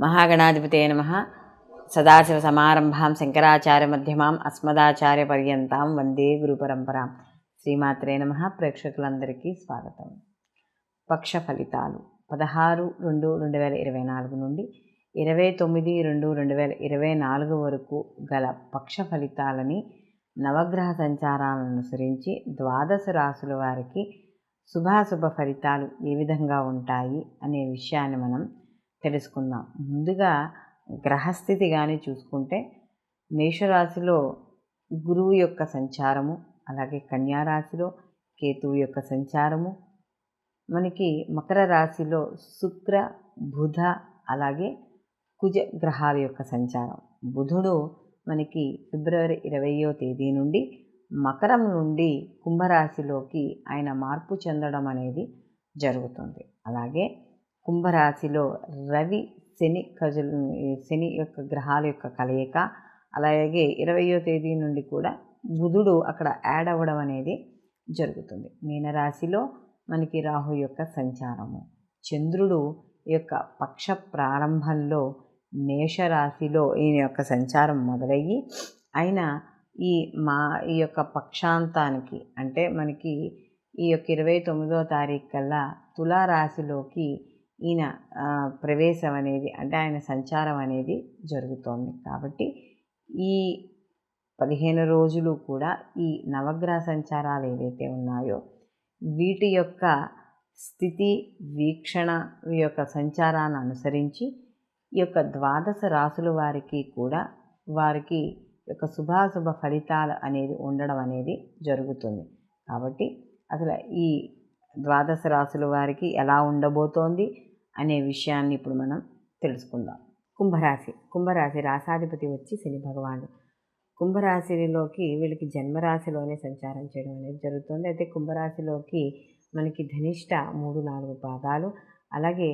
మహాగణాధిపతయ నమః. సదాశివసమారంభాం శంకరాచార్యమధ్యమాం అస్మదాచార్యపర్యంతాం వందే గురుపరంపరాం. శ్రీమాత్రే నమః. ప్రేక్షకులందరికీ స్వాగతం. పక్ష ఫలితాలు 16/2/2024 నుండి 29/2/2024 వరకు గల పక్ష ఫలితాలని నవగ్రహ సంచారాలను అనుసరించి ద్వాదశ రాశుల వారికి శుభాశుభ ఫలితాలు ఏ విధంగా ఉంటాయి అనే విషయాన్ని మనం తెలుసుకుందాం. ముందుగా గ్రహస్థితి కానీ చూసుకుంటే మేషరాశిలో గురువు యొక్క సంచారము, అలాగే కన్యారాశిలో కేతువు యొక్క సంచారము, మనకి మకర రాశిలో శుక్ర బుధ అలాగే కుజ గ్రహాల యొక్క సంచారం. బుధుడు మనకి ఫిబ్రవరి 20వ తేదీ నుండి మకరం నుండి కుంభరాశిలోకి ఆయన మార్పు చెందడం అనేది జరుగుతుంది. అలాగే కుంభరాశిలో రవి శని యొక్క గ్రహాల యొక్క కలయిక, అలాగే 20వ తేదీ నుండి కూడా బుధుడు అక్కడ యాడ్ అవ్వడం అనేది జరుగుతుంది. మీనరాశిలో మనకి రాహు యొక్క సంచారము, చంద్రుడు యొక్క పక్ష ప్రారంభంలో మేషరాశిలో ఈయన యొక్క సంచారం మొదలయ్యి ఆయన ఈ యొక్క పక్షాంతానికి అంటే మనకి ఈ యొక్క 29వ తారీఖు కల్లా తులారాశిలోకి ఈయన ప్రవేశం అనేది అంటే ఆయన సంచారం అనేది జరుగుతోంది. కాబట్టి ఈ 15 రోజులు కూడా ఈ నవగ్రహ సంచారాలు ఏవైతే ఉన్నాయో వీటి యొక్క స్థితి వీక్షణ యొక్క సంచారాన్ని అనుసరించి ఈ యొక్క ద్వాదశ రాశుల వారికి కూడా వారికి యొక్క శుభాశుభ ఫలితాలు అనేది ఉండడం అనేది జరుగుతుంది. కాబట్టి అసలు ఈ ద్వాదశ రాశుల వారికి ఎలా ఉండబోతోంది అనే విషయాన్ని ఇప్పుడు మనం తెలుసుకుందాం. కుంభరాశి రాశాధిపతి వచ్చి శని భగవానుడు. కుంభరాశిలోకి వీళ్ళకి జన్మరాశిలోనే సంచారం చేయడం అనేది జరుగుతుంది. అయితే కుంభరాశిలోకి మనకి ధనిష్ట 3-4 పాదాలు, అలాగే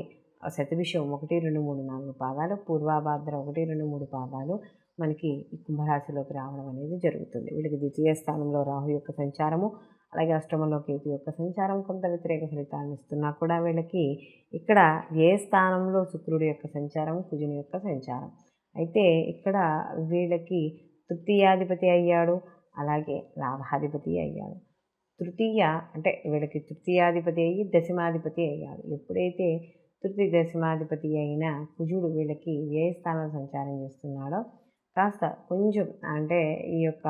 శతభిషం 1, 2, 3, 4 పాదాలు, పూర్వాభాద్ర 1, 2, 3 పాదాలు మనకి ఈ కుంభరాశిలోకి రావడం అనేది జరుగుతుంది. వీళ్ళకి ద్వితీయ స్థానంలో రాహు యొక్క సంచారము, అలాగే అష్టమంలో కేతు యొక్క సంచారం కొంత వ్యతిరేక ఫలితాలను ఇస్తున్నా కూడా వీళ్ళకి ఇక్కడ ఏ స్థానంలో శుక్రుడి యొక్క సంచారం, కుజుని యొక్క సంచారం. అయితే ఇక్కడ వీళ్ళకి తృతీయాధిపతి అయ్యాడు, అలాగే లాభాధిపతి అయ్యాడు. అంటే వీళ్ళకి తృతీయాధిపతి అయ్యి దశమాధిపతి అయ్యాడు. ఎప్పుడైతే దశమాధిపతి అయిన కుజుడు వీళ్ళకి ఏ స్థానంలో సంచారం చేస్తున్నాడో కాస్త కొంచెం అంటే ఈ యొక్క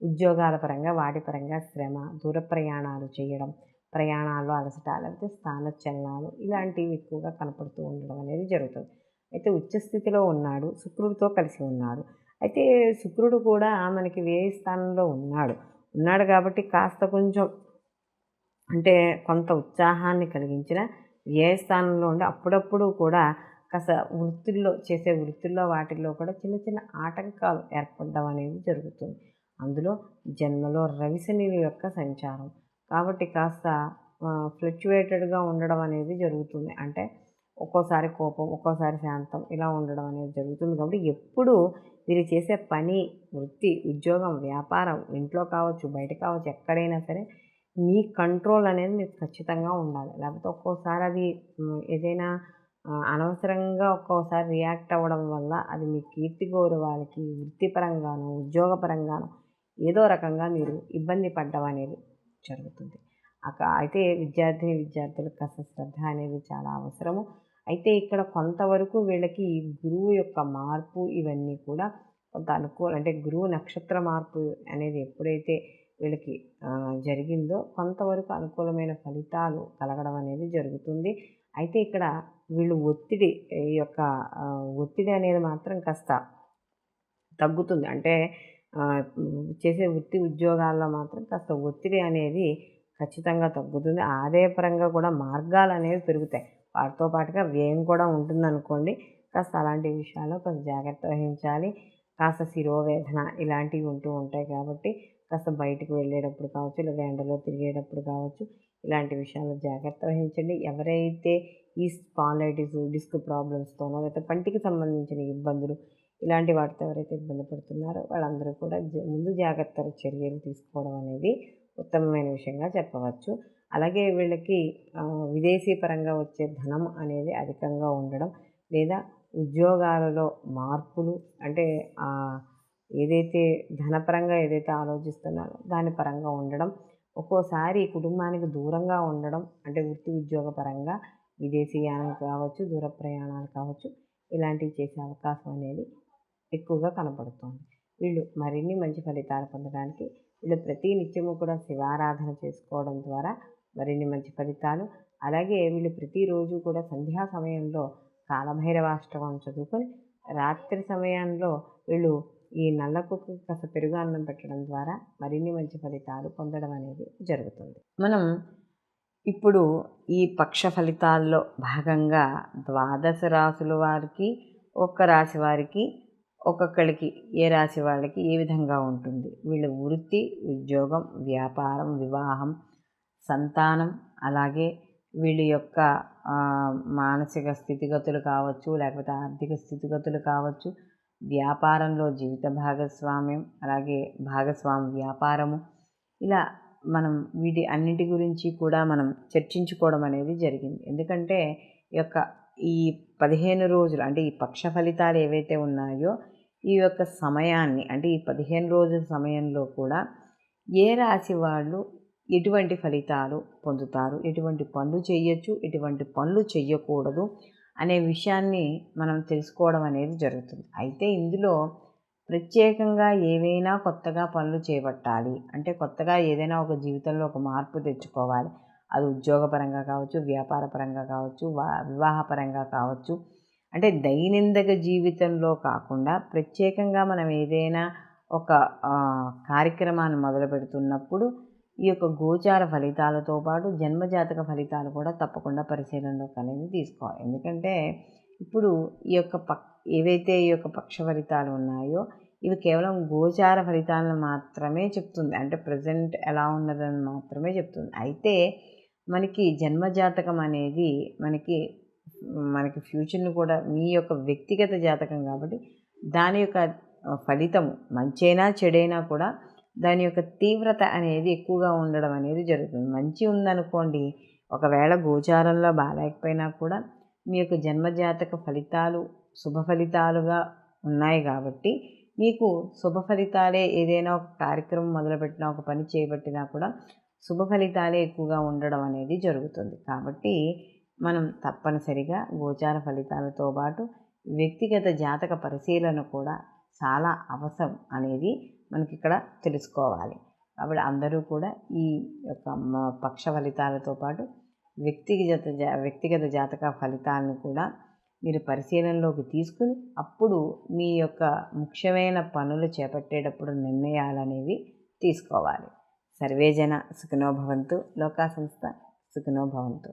ఉద్యోగాల పరంగా వాటి పరంగా శ్రమ, దూర ప్రయాణాలు చేయడం, ప్రయాణాల్లో అలసట, లేకపోతే స్థానచలనాలు ఇలాంటివి ఎక్కువగా కనపడుతూ ఉండడం అనేది జరుగుతుంది. అయితే ఉచ్చస్థితిలో ఉన్నాడు, శుక్రుడితో కలిసి ఉన్నాడు. అయితే శుక్రుడు కూడా మనకి వ్యయ స్థానంలో ఉన్నాడు కాబట్టి కాస్త కొంచెం అంటే కొంత ఉత్సాహాన్ని కలిగించిన వ్యయ స్థానంలో ఉండి అప్పుడప్పుడు కూడా కాస్త వృత్తుల్లో వాటిల్లో కూడా చిన్న చిన్న ఆటంకాలు ఏర్పడడం అనేది జరుగుతుంది. అందులో జన్మలో రవిశనిల యొక్క సంచారం కాబట్టి కాస్త ఫ్లక్చువేటెడ్గా ఉండడం అనేది జరుగుతుంది. అంటే ఒక్కోసారి కోపం, ఒక్కోసారి శాంతం ఇలా ఉండడం అనేది జరుగుతుంది. కాబట్టి ఎప్పుడు మీరు చేసే పని, వృత్తి, ఉద్యోగం, వ్యాపారం, ఇంట్లో కావచ్చు బయట కావచ్చు ఎక్కడైనా సరే మీ కంట్రోల్ అనేది మీకు ఖచ్చితంగా ఉండాలి. లేకపోతే ఒక్కోసారి అది ఏదైనా అనవసరంగా ఒక్కోసారి రియాక్ట్ అవ్వడం వల్ల అది మీ కీర్తి గౌరవాలకి వృత్తిపరంగాను ఉద్యోగపరంగాను ఏదో రకంగా మీరు ఇబ్బంది పడడం అనేది జరుగుతుంది. అయితే విద్యార్థులకు కాస్త శ్రద్ధ అనేది చాలా అవసరము. అయితే ఇక్కడ కొంతవరకు వీళ్ళకి గురువు యొక్క మార్పు ఇవన్నీ కూడా కొంత అంటే గురువు నక్షత్ర మార్పు అనేది ఎప్పుడైతే వీళ్ళకి జరిగిందో కొంతవరకు అనుకూలమైన ఫలితాలు కలగడం అనేది జరుగుతుంది. అయితే ఇక్కడ వీళ్ళు ఒత్తిడి అనేది మాత్రం కాస్త తగ్గుతుంది. అంటే చేసే వృత్తి ఉద్యోగాల్లో మాత్రం కాస్త ఒత్తిడి అనేది ఖచ్చితంగా తగ్గుతుంది. ఆదాయపరంగా కూడా మార్గాలు అనేవి పెరుగుతాయి. వాటితో పాటుగా వ్యయం కూడా ఉంటుందనుకోండి. కాస్త అలాంటి విషయాల్లో కాస్త జాగ్రత్త వహించాలి. కాస్త శిరోవేదన ఇలాంటివి ఉంటూ ఉంటాయి కాబట్టి కాస్త బయటకు వెళ్ళేటప్పుడు కావచ్చు, లేదా ఎండలో తిరిగేటప్పుడు కావచ్చు ఇలాంటి విషయాల్లో జాగ్రత్త వహించండి. ఎవరైతే ఈ స్పాండిలైటిస్, డిస్క్ ప్రాబ్లమ్స్తోనో లేకపోతే పంటికి సంబంధించిన ఇబ్బందులు ఇలాంటి వాటితో ఎవరైతే ఇబ్బంది పడుతున్నారో వాళ్ళందరూ కూడా ముందు జాగ్రత్త చర్యలు తీసుకోవడం అనేది ఉత్తమమైన విషయంగా చెప్పవచ్చు. అలాగే వీళ్ళకి విదేశీ పరంగా వచ్చే ధనం అనేది అధికంగా ఉండడం, లేదా ఉద్యోగాలలో మార్పులు, అంటే ఏదైతే ధనపరంగా ఏదైతే ఆలోచిస్తున్నారో దాని పరంగా ఉండడం, ఒక్కోసారి కుటుంబానికి దూరంగా ఉండడం, అంటే వృత్తి ఉద్యోగ పరంగా విదేశీయానం కావచ్చు, దూర ప్రయాణాలు కావచ్చు, ఇలాంటివి చేసే అవకాశం అనేది ఎక్కువగా కనపడుతుంది. వీళ్ళు మరిన్ని మంచి ఫలితాలు పొందడానికి వీళ్ళు ప్రతి నిత్యము కూడా శివారాధన చేసుకోవడం ద్వారా మరిన్ని మంచి ఫలితాలు, అలాగే వీళ్ళు ప్రతిరోజు కూడా సంధ్యా సమయంలో కాలభైరవాష్టకం చదువుకొని రాత్రి సమయంలో వీళ్ళు ఈ నల్ల కుక్కకి కాస్త పెరుగు అన్నం పెట్టడం ద్వారా మరిన్ని మంచి ఫలితాలు పొందడం అనేది జరుగుతుంది. మనం ఇప్పుడు ఈ పక్ష ఫలితాల్లో భాగంగా ద్వాదశ రాశుల వారికి, ఒక్క రాశి వారికి, ఒక్కొక్కరికి ఏ రాశి వాళ్ళకి ఏ విధంగా ఉంటుంది, వీళ్ళ వృత్తి, ఉద్యోగం, వ్యాపారం, వివాహం, సంతానం, అలాగే వీళ్ళ యొక్క మానసిక స్థితిగతులు కావచ్చు, లేకపోతే ఆర్థిక స్థితిగతులు కావచ్చు, వ్యాపారంలో జీవిత భాగస్వామ్యం, అలాగే భాగస్వామి వ్యాపారము, ఇలా మనం వీటి అన్నిటి గురించి కూడా మనం చర్చించుకోవడం అనేది జరిగింది. ఎందుకంటే ఈ 15 రోజులు, అంటే ఈ పక్ష ఫలితాలు ఏవైతే ఉన్నాయో ఈ యొక్క సమయాన్ని, అంటే ఈ 15 రోజుల సమయంలో కూడా ఏ రాశి వాళ్ళు ఎటువంటి ఫలితాలు పొందుతారు, ఎటువంటి పనులు చేయొచ్చు, ఎటువంటి పనులు చేయకూడదు అనే విషయాన్ని మనం తెలుసుకోవడం అనేది జరుగుతుంది. అయితే ఇందులో ప్రత్యేకంగా ఏవైనా కొత్తగా పనులు చేపట్టాలి అంటే, కొత్తగా ఏదైనా ఒక జీవితంలో ఒక మార్పు తెచ్చుకోవాలి, అది ఉద్యోగపరంగా కావచ్చు, వ్యాపారపరంగా కావచ్చు, వివాహపరంగా కావచ్చు, అంటే దైనందిక జీవితంలో కాకుండా ప్రత్యేకంగా మనం ఏదైనా ఒక కార్యక్రమాన్ని మొదలు పెడుతున్నప్పుడు ఈ యొక్క గోచార ఫలితాలతో పాటు జన్మజాతక ఫలితాలు కూడా తప్పకుండా పరిశీలనలోకి అనేది తీసుకోవాలి. ఎందుకంటే ఇప్పుడు ఏవైతే ఈ యొక్క పక్ష ఫలితాలు ఉన్నాయో ఇవి కేవలం గోచార ఫలితాలను మాత్రమే చెప్తుంది, అంటే ప్రజెంట్ ఎలా ఉన్నదని మాత్రమే చెప్తుంది. అయితే మనకి జన్మజాతకం అనేది మనకి ఫ్యూచర్ని కూడా, మీ యొక్క వ్యక్తిగత జాతకం కాబట్టి దాని యొక్క ఫలితము మంచైనా చెడైనా కూడా దాని యొక్క తీవ్రత అనేది ఎక్కువగా ఉండడం అనేది జరుగుతుంది. మంచి ఉందనుకోండి, ఒకవేళ గోచారంలో బాగాలేకపోయినా కూడా మీ యొక్క జన్మజాతక ఫలితాలు శుభ ఫలితాలుగా ఉన్నాయి కాబట్టి మీకు శుభ ఫలితాలే, ఏదైనా ఒక కార్యక్రమం మొదలుపెట్టినా, ఒక పని చేపట్టినా కూడా శుభ ఫలితాలే ఎక్కువగా ఉండడం అనేది జరుగుతుంది. కాబట్టి మనం తప్పనిసరిగా గోచార ఫలితాలతో పాటు వ్యక్తిగత జాతక పరిశీలన కూడా చాలా అవసరం అనేది మనకి ఇక్కడ తెలుసుకోవాలి. కాబట్టి అందరూ కూడా ఈ యొక్క పక్ష ఫలితాలతో పాటు వ్యక్తిగత జాతక ఫలితాలను కూడా మీరు పరిశీలనలోకి తీసుకుని అప్పుడు మీ యొక్క ముఖ్యమైన పనులు చేపట్టేటప్పుడు నిర్ణయాలు అనేవి తీసుకోవాలి. సర్వేజన సుఖినో భవంతు, లోకా సంస్థ సుఖినో భవంతు.